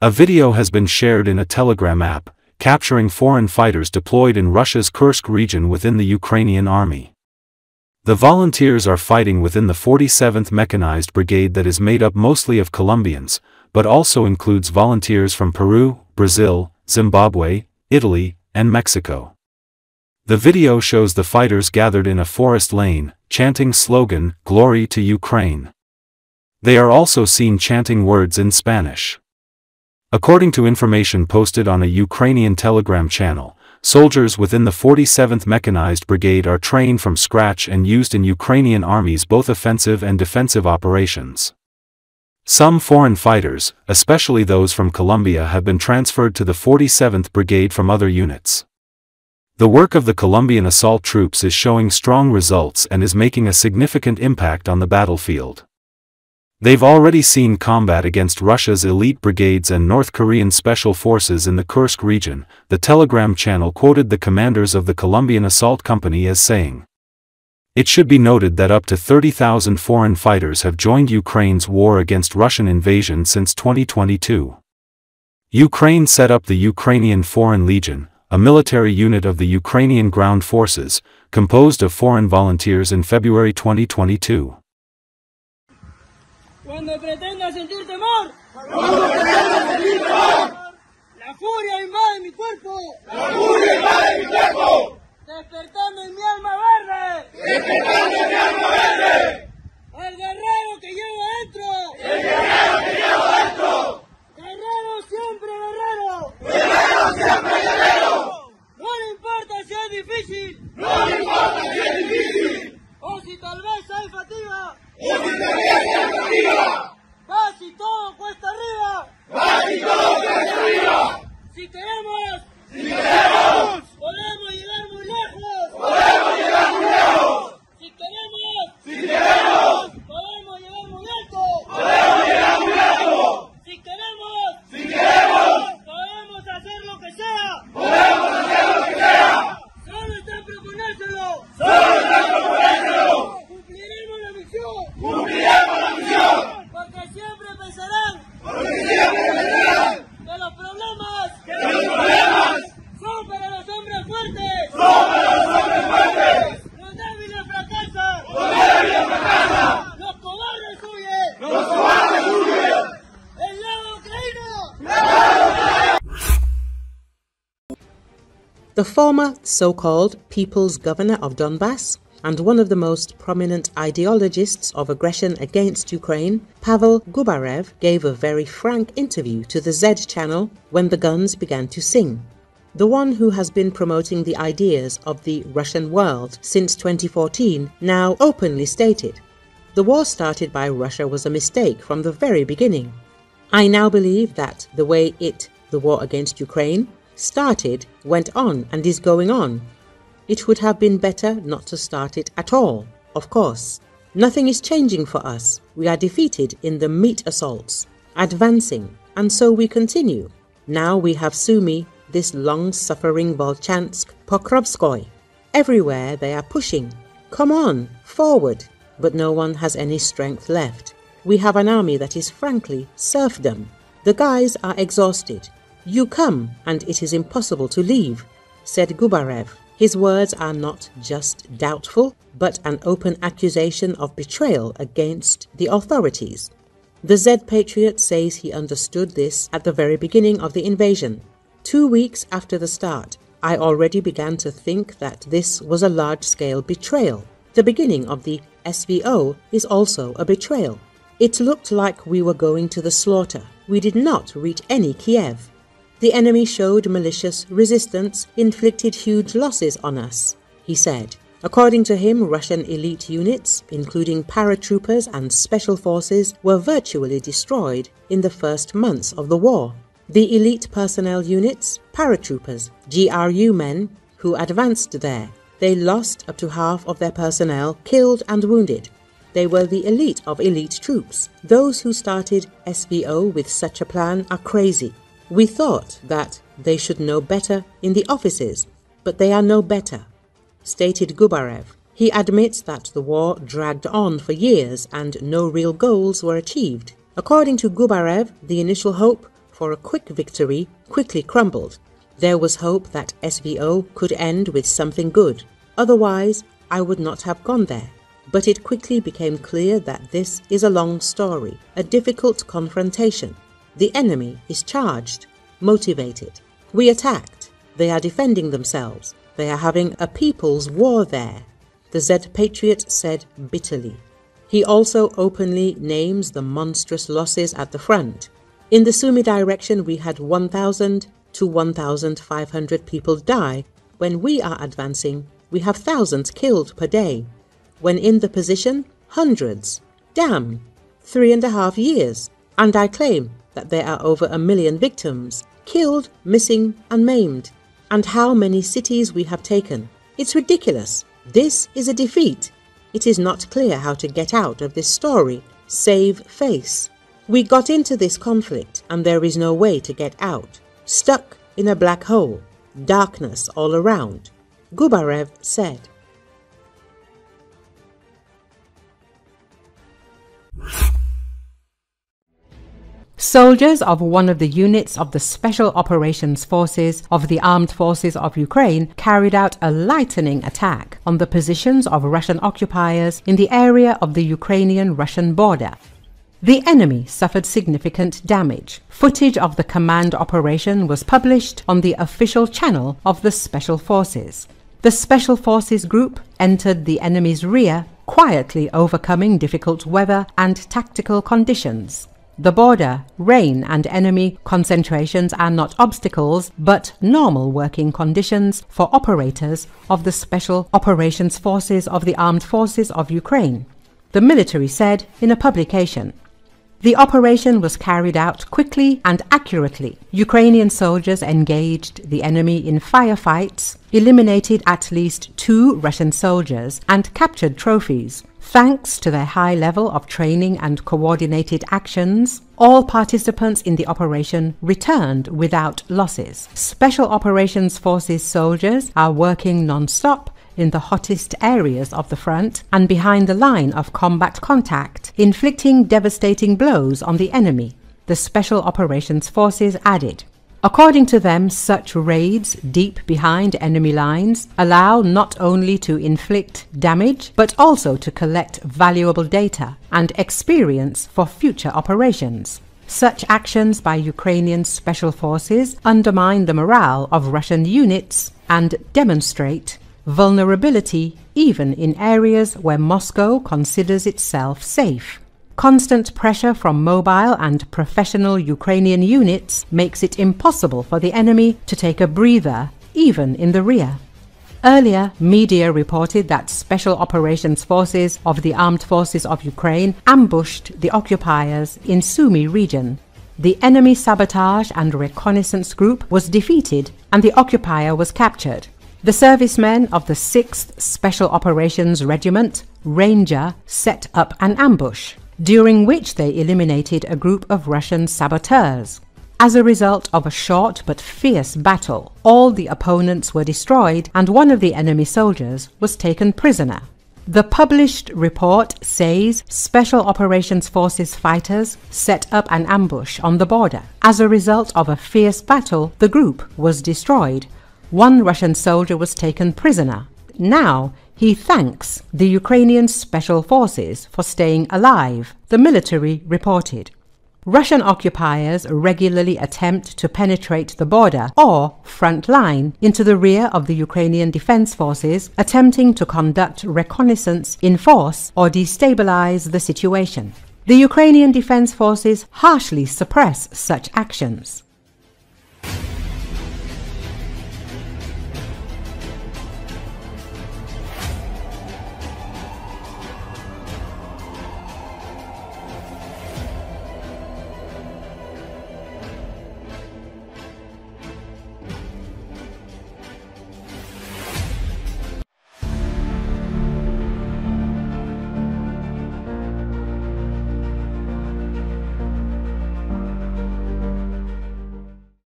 A video has been shared in a Telegram app, capturing foreign fighters deployed in Russia's Kursk region within the Ukrainian army. The volunteers are fighting within the 47th Mechanized Brigade that is made up mostly of Colombians, but also includes volunteers from Peru, Brazil, Zimbabwe, Italy, and Mexico. The video shows the fighters gathered in a forest lane, chanting slogan, "Glory to Ukraine." They are also seen chanting words in Spanish. According to information posted on a Ukrainian Telegram channel, soldiers within the 47th Mechanized Brigade are trained from scratch and used in Ukrainian army's both offensive and defensive operations. Some foreign fighters, especially those from Colombia, have been transferred to the 47th Brigade from other units. The work of the Colombian assault troops is showing strong results and is making a significant impact on the battlefield. They've already seen combat against Russia's elite brigades and North Korean special forces in the Kursk region. The Telegram channel quoted the commanders of the Colombian assault company as saying, "It should be noted that up to 30,000 foreign fighters have joined Ukraine's war against Russian invasion since 2022. Ukraine set up the Ukrainian Foreign Legion, a military unit of the Ukrainian ground forces, composed of foreign volunteers in February 2022. Cuando pretenda sentir temor, la furia invade mi cuerpo, despertando en mi alma verde, al guerrero que llevo dentro, guerrero siempre guerrero, no le importa si es difícil, o si tal vez hay fatiga, vas y todo cuesta arriba. Si queremos, podemos llegar muy lejos. Si queremos, podemos llegar muy alto. Si queremos, podemos hacer lo que sea. Solo está en proponérselo. Cumpliremos la misión. Porque siempre pensarán que los problemas son para los hombres fuertes. Los débiles fracasan. Los cobardes huyen. El lado ucraniano. The former so-called People's Governor of Donbass and one of the most prominent ideologists of aggression against Ukraine, Pavel Gubarev, gave a very frank interview to the Z channel when the guns began to sing. The one who has been promoting the ideas of the Russian world since 2014 now openly stated, "The war started by Russia was a mistake from the very beginning. I now believe that the way the war against Ukraine, started, went on and is going on. It would have been better not to start it at all, of course. Nothing is changing for us. We are defeated in the meat assaults, advancing, and so we continue. Now we have Sumy, this long-suffering Volchansk, Pokrovskoy. Everywhere they are pushing. Come on, forward. But no one has any strength left. We have an army that is frankly serfdom. The guys are exhausted. You come, and it is impossible to leave," said Gubarev. His words are not just doubtful, but an open accusation of betrayal against the authorities. The Z Patriot says he understood this at the very beginning of the invasion. 2 weeks after the start, I already began to think that this was a large-scale betrayal. The beginning of the SVO is also a betrayal. It looked like we were going to the slaughter. We did not reach any Kiev. The enemy showed malicious resistance, inflicted huge losses on us, he said. According to him, Russian elite units, including paratroopers and special forces, were virtually destroyed in the first months of the war. The elite personnel units, paratroopers, GRU men, who advanced there, they lost up to half of their personnel, killed and wounded. They were the elite of elite troops. Those who started SVO with such a plan are crazy. We thought that they should know better in the offices, but they are no better, stated Gubarev. He admits that the war dragged on for years and no real goals were achieved. According to Gubarev, the initial hope for a quick victory quickly crumbled. There was hope that SVO could end with something good. Otherwise, I would not have gone there. But it quickly became clear that this is a long story, a difficult confrontation. The enemy is charged, motivated. We attacked. They are defending themselves. They are having a people's war there, the Z Patriot said bitterly. He also openly names the monstrous losses at the front. In the Sumy direction, we had 1,000 to 1,500 people die. When we are advancing, we have thousands killed per day. When in the position, hundreds. Damn! 3.5 years. And I claim that there are over 1 million victims, killed, missing and maimed. And how many cities we have taken. It's ridiculous. This is a defeat. It is not clear how to get out of this story. Save face. We got into this conflict and there is no way to get out. Stuck in a black hole. Darkness all around. Gubarev said. Soldiers of one of the units of the Special Operations Forces of the Armed Forces of Ukraine carried out a lightning attack on the positions of Russian occupiers in the area of the Ukrainian-Russian border. The enemy suffered significant damage. Footage of the command operation was published on the official channel of the Special Forces. The Special Forces group entered the enemy's rear, quietly overcoming difficult weather and tactical conditions. The border, rain and enemy concentrations are not obstacles but normal working conditions for operators of the Special Operations Forces of the Armed Forces of Ukraine, the military said in a publication. The operation was carried out quickly and accurately. Ukrainian soldiers engaged the enemy in firefights, eliminated at least 2 Russian soldiers and captured trophies. Thanks to their high level of training and coordinated actions, all participants in the operation returned without losses. Special Operations Forces soldiers are working non-stop in the hottest areas of the front and behind the line of combat contact, inflicting devastating blows on the enemy, the Special Operations Forces added. According to them, such raids deep behind enemy lines allow not only to inflict damage but also to collect valuable data and experience for future operations. Such actions by Ukrainian special forces undermine the morale of Russian units and demonstrate vulnerability even in areas where Moscow considers itself safe. Constant pressure from mobile and professional Ukrainian units makes it impossible for the enemy to take a breather, even in the rear. Earlier, media reported that Special Operations Forces of the Armed Forces of Ukraine ambushed the occupiers in Sumy region. The enemy sabotage and reconnaissance group was defeated and the occupier was captured. The servicemen of the 6th Special Operations Regiment, Ranger, set up an ambush, during which they eliminated a group of Russian saboteurs. As a result of a short but fierce battle, all the opponents were destroyed and one of the enemy soldiers was taken prisoner. The published report says Special Operations Forces fighters set up an ambush on the border. As a result of a fierce battle, the group was destroyed. One Russian soldier was taken prisoner. Now, he thanks the Ukrainian Special Forces for staying alive, the military reported. Russian occupiers regularly attempt to penetrate the border or front line into the rear of the Ukrainian Defense Forces, attempting to conduct reconnaissance in force or destabilize the situation. The Ukrainian Defense Forces harshly suppress such actions.